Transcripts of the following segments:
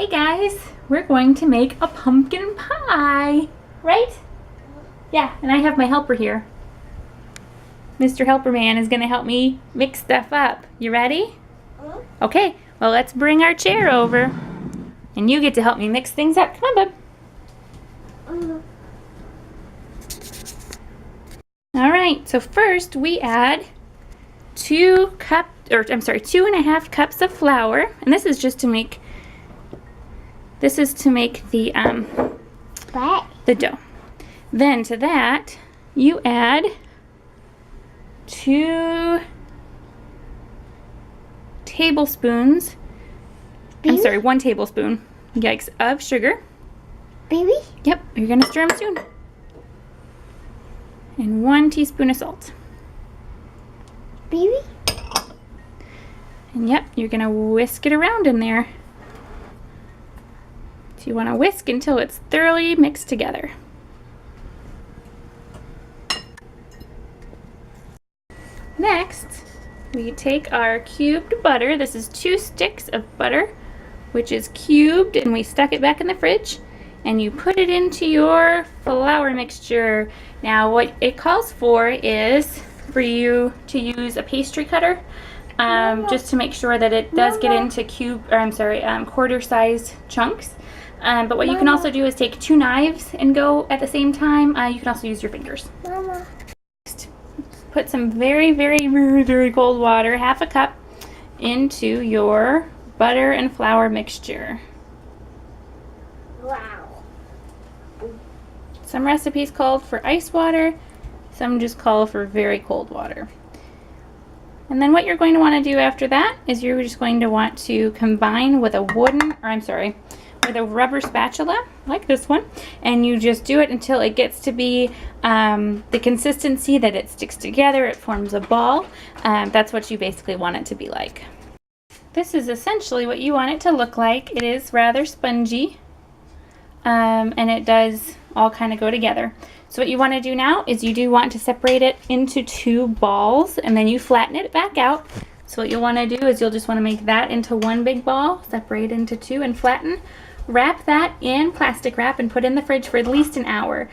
Hey guys, we're going to make a pumpkin pie, right? Yeah, and I have my helper here. Mr. Helper Man is gonna help me mix stuff up. You ready? Okay, well let's bring our chair over. And you get to help me mix things up. Come on, bub. Alright, so first we add 2.5 cups of flour. And this is just to make the dough. Then to that, you add 1 tablespoon, yikes, of sugar. Baby? Yep, you're gonna stir them soon. And 1 teaspoon of salt. Baby? And yep, you're gonna whisk it around in there. So you wanna whisk until it's thoroughly mixed together. Next, we take our cubed butter. This is 2 sticks of butter, which is cubed, and we stuck it back in the fridge. And you put it into your flour mixture. Now what it calls for is for you to use a pastry cutter, just to make sure that it does get into quarter-sized chunks. But what you can also do is take 2 knives and go at the same time. You can also use your fingers. Mama. Next, put some very, very, very, very cold water, 1/2 cup, into your butter and flour mixture. Wow. Some recipes call for ice water, some just call for very cold water. And then what you're going to want to do after that is you're just going to want to combine with a with a rubber spatula, like this one, and you just do it until it gets to be the consistency that it sticks together, it forms a ball. That's what you basically want it to be like. This is essentially what you want it to look like. It is rather spongy, and it does all kind of go together. So what you want to do now is you do want to separate it into 2 balls, and then you flatten it back out. So what you'll want to do is you'll just want to make that into 1 big ball, separate into 2 and flatten. Wrap that in plastic wrap and put in the fridge for at least an hour,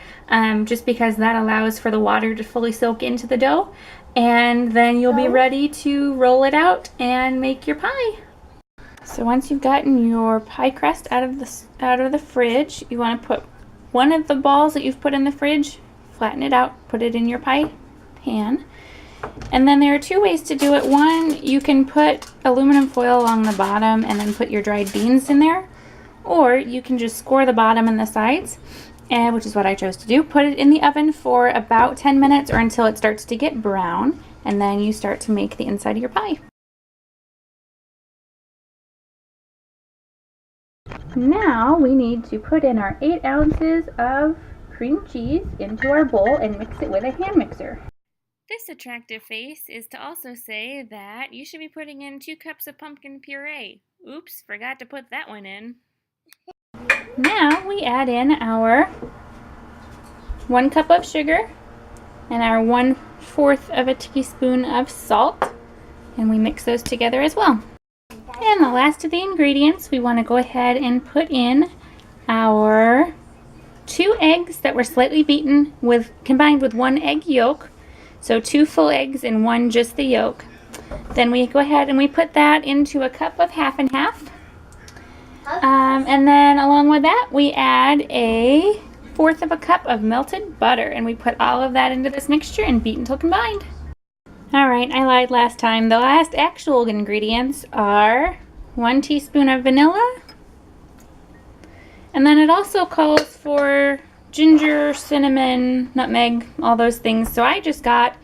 just because that allows for the water to fully soak into the dough. And then you'll be ready to roll it out and make your pie. So once you've gotten your pie crust out of the fridge, you want to put one of the balls that you've put in the fridge, flatten it out, put it in your pie pan. And then there are 2 ways to do it. One, you can put aluminum foil along the bottom and then put your dried beans in there. Or you can just score the bottom and the sides, which is what I chose to do. Put it in the oven for about 10 minutes or until it starts to get brown, and then you start to make the inside of your pie. Now we need to put in our 8 ounces of cream cheese into our bowl and mix it with a hand mixer. This attractive face is to also say that you should be putting in 2 cups of pumpkin puree. Oops, forgot to put that one in. Now we add in our 1 cup of sugar and our 1/4 of a teaspoon of salt, and we mix those together as well. And the last of the ingredients, we want to go ahead and put in our 2 eggs that were slightly beaten combined with 1 egg yolk. So 2 full eggs and 1 just the yolk. Then we go ahead and we put that into a cup of 1/2 and 1/2. And then along with that, we add a 1/4 of a cup of melted butter, and we put all of that into this mixture and beat until combined. Alright, I lied last time. The last actual ingredients are 1 teaspoon of vanilla, and then it also calls for ginger, cinnamon, nutmeg, all those things. So I just got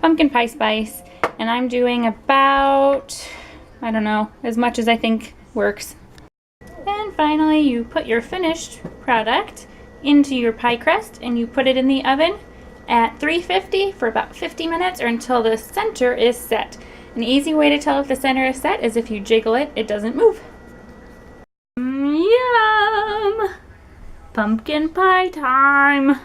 pumpkin pie spice, and I'm doing about, I don't know, as much as I think works. And finally, you put your finished product into your pie crust and you put it in the oven at 350 for about 50 minutes or until the center is set. An easy way to tell if the center is set is if you jiggle it, it doesn't move. Yum! Pumpkin pie time!